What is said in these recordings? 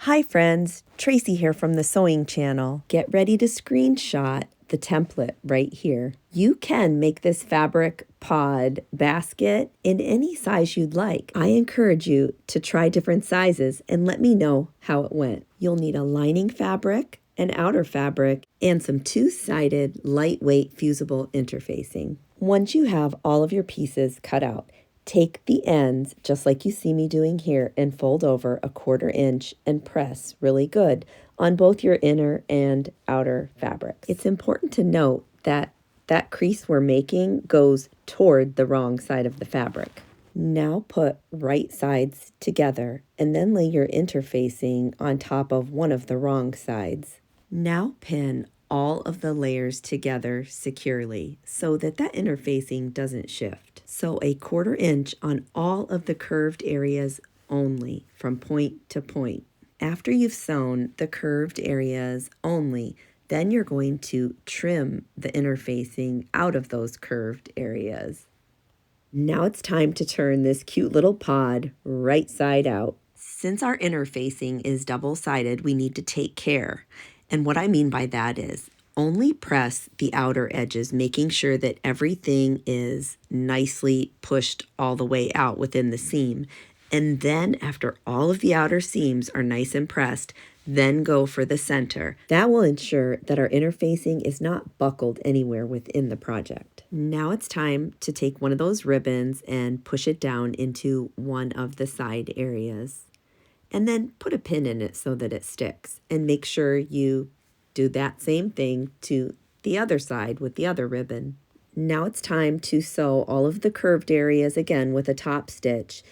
Hi friends, Tracy here from the Sewing Channel. Get ready to screenshot the template right here. You can make this fabric pod basket in any size you'd like. I encourage you to try different sizes and let me know how it went. You'll need a lining fabric, an outer fabric, and some two-sided lightweight fusible interfacing. Once you have all of your pieces cut out, take the ends, just like you see me doing here, and fold over 1/4 inch and press really good on both your inner and outer fabrics. It's important to note that that crease we're making goes toward the wrong side of the fabric. Now put right sides together and then lay your interfacing on top of one of the wrong sides. Now pin all of the layers together securely so that interfacing doesn't shift. Sew 1/4 inch on all of the curved areas only from point to point. After you've sewn the curved areas only, then you're going to trim the interfacing out of those curved areas. Now it's time to turn this cute little pod right side out. Since our interfacing is double-sided, we need to take care. And what I mean by that is only press the outer edges, making sure that everything is nicely pushed all the way out within the seam. And then after all of the outer seams are nice and pressed, then go for the center. That will ensure that our interfacing is not buckled anywhere within the project. Now it's time to take one of those ribbons and push it down into one of the side areas. And then put a pin in it so that it sticks. And make sure you do that same thing to the other side with the other ribbon. Now it's time to sew all of the curved areas again with a top stitch.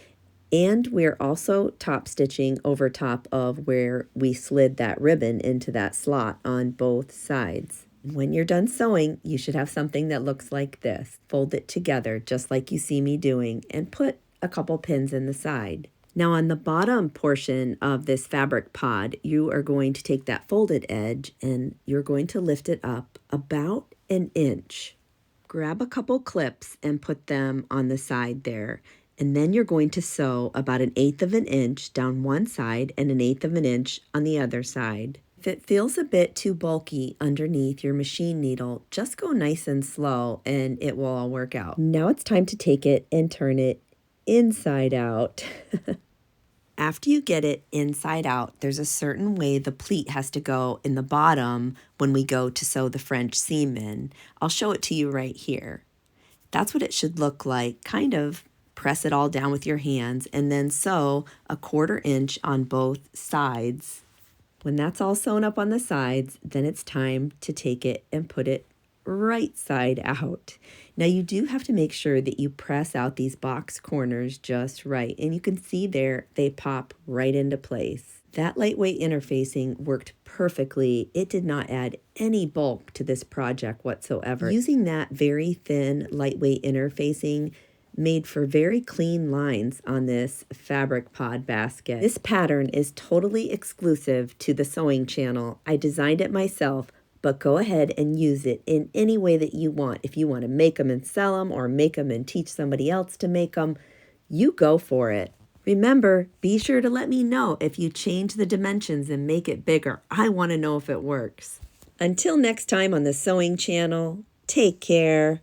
And we're also top stitching over top of where we slid that ribbon into that slot on both sides. When you're done sewing, you should have something that looks like this. Fold it together just like you see me doing and put a couple pins in the side. Now on the bottom portion of this fabric pod, you are going to take that folded edge and you're going to lift it up about 1 inch. Grab a couple clips and put them on the side there. And then you're going to sew about 1/8 of an inch down one side and 1/8 of an inch on the other side. If it feels a bit too bulky underneath your machine needle, just go nice and slow and it will all work out. Now it's time to take it and turn it inside out. After you get it inside out, there's a certain way the pleat has to go in the bottom when we go to sew the French seam in. I'll show it to you right here. That's what it should look like. Kind of press it all down with your hands and then sew 1/4 inch on both sides. When that's all sewn up on the sides, then it's time to take it and put it right side out. Now you do have to make sure that you press out these box corners just right, and you can see there they pop right into place. That lightweight interfacing worked perfectly. It did not add any bulk to this project whatsoever. Using that very thin lightweight interfacing made for very clean lines on this fabric pod basket. This pattern is totally exclusive to the Sewing Channel. I designed it myself, but go ahead and use it in any way that you want. If you want to make them and sell them or make them and teach somebody else to make them, you go for it. Remember, be sure to let me know if you change the dimensions and make it bigger. I want to know if it works. Until next time on the Sewing Channel, take care.